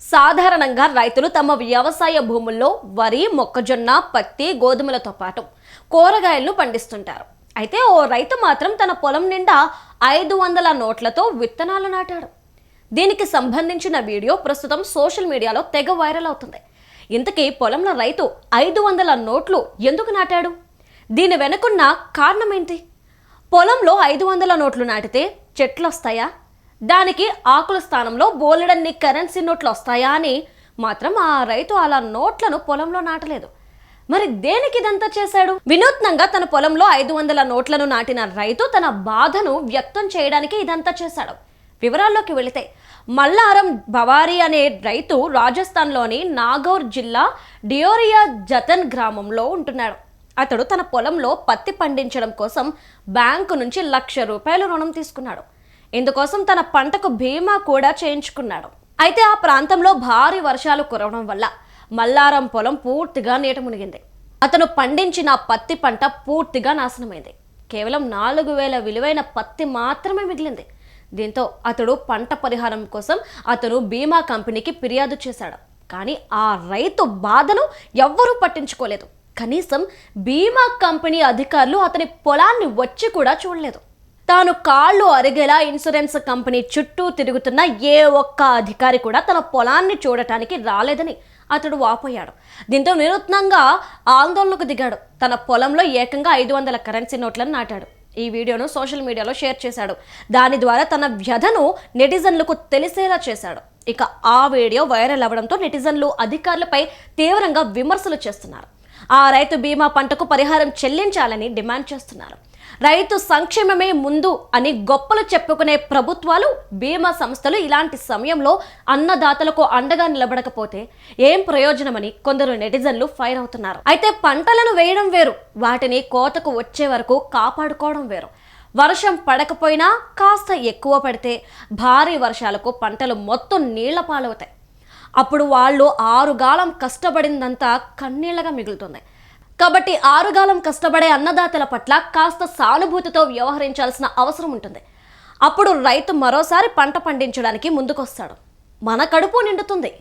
సాధారణంగా రైతులు తమ వ్యవసాయ భూముల్లో వరి, మొక్కజొన్న, పత్తి, గోధుమలతో పాటు కూరగాయలను పండిస్తుంటారు. అయితే ఓ రైతు మాత్రం తన పొలం నిండా 500 నోట్లతో విత్తనాలు నాటాడు. దీనికి సంబంధించిన వీడియో ప్రస్తుతం సోషల్ మీడియాలో తెగ వైరల్ అవుతుంది. ఇంతకీ పొలంలో రైతు 500 నోట్లు ఎందుకు నాటాడు? దీని వెనుకున్న కారణం ఏంటి? పొలంలో 500 నోట్లు నాటితే చెట్లు వస్తాయా? దానికి ఆకుల స్థానంలో బోలెడన్ని కరెన్సీ నోట్లు వస్తాయా అని మాత్రం ఆ రైతు అలా నోట్లను పొలంలో నాటలేదు. మరి దేనికి ఇదంతా చేశాడు? వినూత్నంగా తన పొలంలో 500 నోట్లను నాటిన రైతు తన బాధను వ్యక్తం చేయడానికి ఇదంతా చేశాడు. వివరాల్లోకి వెళితే మల్లారం బవారీ అనే రైతు రాజస్థాన్లోని నాగౌర్ జిల్లా డియోరియా జతన్ గ్రామంలో ఉంటున్నాడు. అతడు తన పొలంలో పత్తి పండించడం కోసం బ్యాంకు నుంచి ₹1,00,000 రుణం తీసుకున్నాడు. ఇందుకోసం తన పంటకు బీమా కూడా చేయించుకున్నాడు. అయితే ఆ ప్రాంతంలో భారీ వర్షాలు కురవడం వల్ల మల్లారం పొలం పూర్తిగా నీట మునిగింది. అతను పండించిన పత్తి పంట పూర్తిగా నాశనమైంది. కేవలం 4,000 విలువైన పత్తి మాత్రమే మిగిలింది. దీంతో అతడు పంట పరిహారం కోసం అతను బీమా కంపెనీకి ఫిర్యాదు చేశాడు. కానీ ఆ రైతు బాధను ఎవ్వరూ పట్టించుకోలేదు. కనీసం బీమా కంపెనీ అధికారులు అతని పొలాన్ని వచ్చి కూడా చూడలేదు. తాను కాళ్ళు అరిగేలా ఇన్సూరెన్స్ కంపెనీ చుట్టూ తిరుగుతున్న ఏ ఒక్క అధికారి కూడా తన పొలాన్ని చూడటానికి రాలేదని అతడు వాపోయాడు. దీంతో వినూత్నంగా ఆందోళనకు దిగాడు. తన పొలంలో ఏకంగా 500 కరెన్సీ నోట్లను నాటాడు. ఈ వీడియోను సోషల్ మీడియాలో షేర్ చేశాడు. దాని ద్వారా తన వ్యధను నెటిజన్లకు తెలిసేలా చేశాడు. ఇక ఆ వీడియో వైరల్ అవ్వడంతో నెటిజన్లు అధికారులపై తీవ్రంగా విమర్శలు చేస్తున్నారు. ఆ రైతు బీమా పంటకు పరిహారం చెల్లించాలని డిమాండ్ చేస్తున్నారు. రైతు సంక్షేమమే ముందు అని గొప్పలు చెప్పుకునే ప్రభుత్వాలు, బీమా సంస్థలు ఇలాంటి సమయంలో అన్నదాతలకు అండగా నిలబడకపోతే ఏం ప్రయోజనమని కొందరు నెటిజన్లు ఫైర్ అవుతున్నారు. అయితే పంటలను వేయడం వేరు, వాటిని కోతకు వచ్చే వరకు కాపాడుకోవడం వేరు. వర్షం పడకపోయినా కాస్త ఎక్కువ పడితే భారీ వర్షాలకు పంటలు మొత్తం నీళ్ల పాలవుతాయి. అప్పుడు వాళ్ళు 6 గాలం కష్టపడిందంతా కన్నీళ్లగా మిగులుతుంది. కాబట్టి 6 గాలం కష్టపడే అన్నదాతల పట్ల కాస్త సానుభూతితో వ్యవహరించాల్సిన అవసరం ఉంటుంది. అప్పుడు రైతు మరోసారి పంట పండించడానికి ముందుకొస్తాడు. మన కడుపు నిండుతుంది.